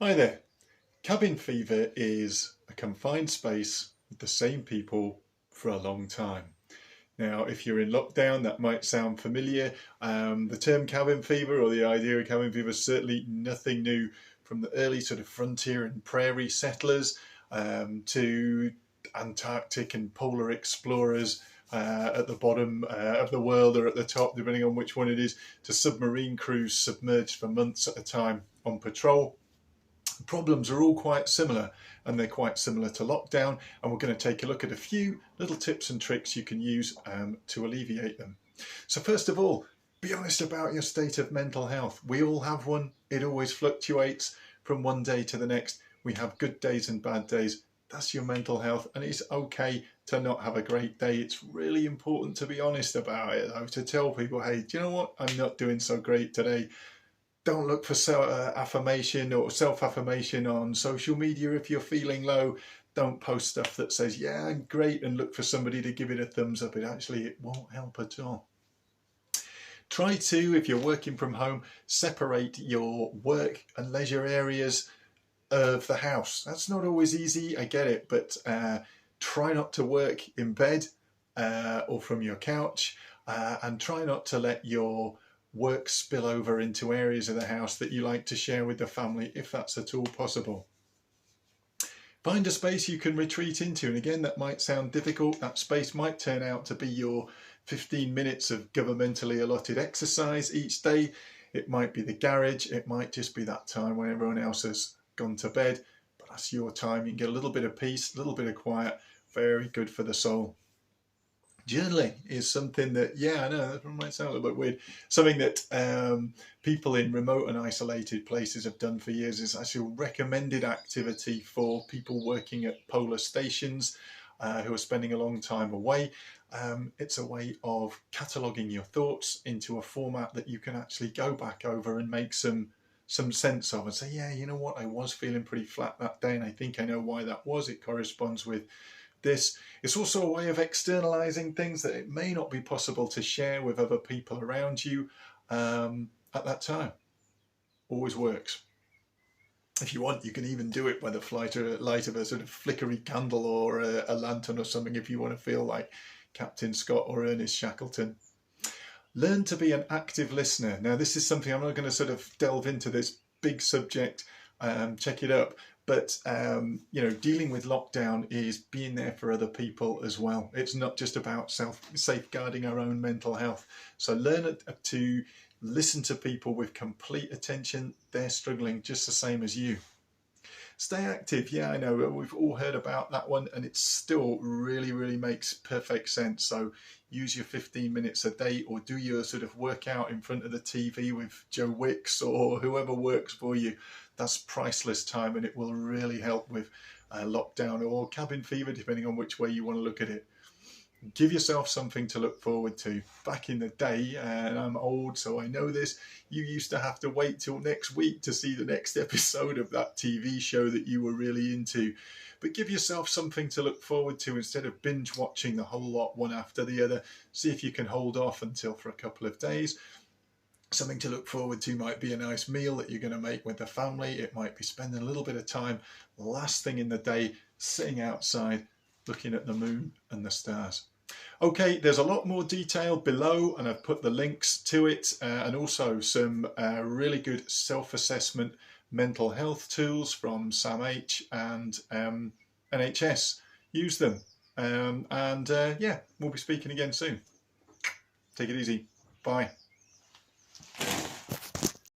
Hi there. Cabin fever is a confined space with the same people for a long time. Now, if you're in lockdown, that might sound familiar. The term cabin fever or the idea of cabin fever is certainly nothing new from the early sort of frontier and prairie settlers to Antarctic and polar explorers at the bottom of the world or at the top, depending on which one it is, to submarine crews submerged for months at a time on patrol. Problems are all quite similar, and they're quite similar to lockdown, and we're going to take a look at a few little tips and tricks you can use to alleviate them. So first of all, be honest about your state of mental health. We all have one. It always fluctuates from one day to the next. We have good days and bad days. That's your mental health, and it's okay to not have a great day. It's really important to be honest about it, though, to tell people, hey, do you know what? I'm not doing so great today. Don't look for affirmation or self-affirmation on social media if you're feeling low. Don't post stuff that says, yeah, I'm great, and look for somebody to give it a thumbs up. It won't help at all. Try to, if you're working from home, separate your work and leisure areas of the house. That's not always easy, I get it, but try not to work in bed or from your couch, and try not to let your work spill over into areas of the house that you like to share with the family, if that's at all possible. Find a space you can retreat into, and again, that might sound difficult. That space might turn out to be your 15 minutes of governmentally allotted exercise each day. It might be the garage. It might just be that time when everyone else has gone to bed, but that's your time. You can get a little bit of peace, a little bit of quiet. Very good for the soul. Journaling is something that, yeah, I know that might sound a little bit weird. Something that people in remote and isolated places have done for years. Is actually a recommended activity for people working at polar stations who are spending a long time away. It's a way of cataloguing your thoughts into a format that you can actually go back over and make some sense of, and say, yeah, you know what, I was feeling pretty flat that day, and I think I know why that was. It corresponds with this. It's also a way of externalizing things that it may not be possible to share with other people around you at that time. Always works. If you want, you can even do it by the light of a sort of flickery candle or a lantern or something, if you want to feel like Captain Scott or Ernest Shackleton. Learn to be an active listener. Now, this is something, I'm not going to sort of delve into this big subject, check it up, but dealing with lockdown is being there for other people as well. It's not just about safeguarding our own mental health. So learn to listen to people with complete attention. They're struggling just the same as you. Stay active. Yeah, I know we've all heard about that one, and it still really makes perfect sense. So use your 15 minutes a day, or do your sort of workout in front of the TV with Joe Wicks or whoever works for you. That's priceless time, and it will really help with lockdown or cabin fever, depending on which way you want to look at it. Give yourself something to look forward to. Back in the day, and I'm old so I know this, you used to have to wait till next week to see the next episode of that TV show that you were really into. But give yourself something to look forward to instead of binge watching the whole lot one after the other. See if you can hold off until for a couple of days. Something to look forward to might be a nice meal that you're going to make with the family. It might be spending a little bit of time last thing in the day sitting outside looking at the moon and the stars. Okay, there's a lot more detail below, and I've put the links to it, and also some really good self-assessment mental health tools from Sam H and NHS. Use them, yeah, we'll be speaking again soon. Take it easy. Bye.